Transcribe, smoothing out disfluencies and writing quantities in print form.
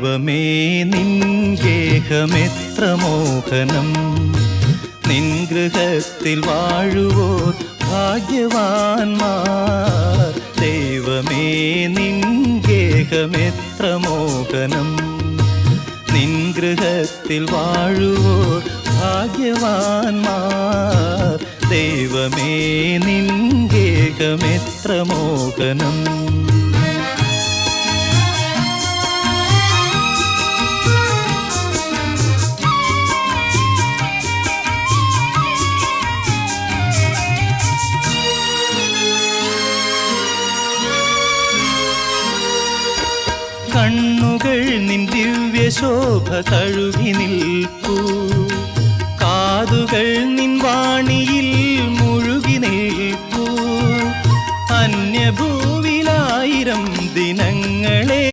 ദൈവമേ നിൻ ഗേഹമെത്ര മോഹനം, നിൻ ഗൃഹത്തിൽ വാഴുവോർ ഭാഗ്യവാന്മാർ. ദൈവമേ നിൻ ഗേഹമെത്ര മോഹനം, നിൻ ഗൃഹത്തിൽ വാഴുവോർ ഭാഗ്യവാന്മാർ. ദൈവമേ നിൻ ഗേഹമെത്ര മോഹനം. കണ്ണുകൾ നിൻ ദിവ്യശോഭ കഴുകി നിൽപ്പൂ, കാതുകൾ നിൻ വാണിയിൽ മുഴുകി നിൽപ്പൂ. അന്യഭൂ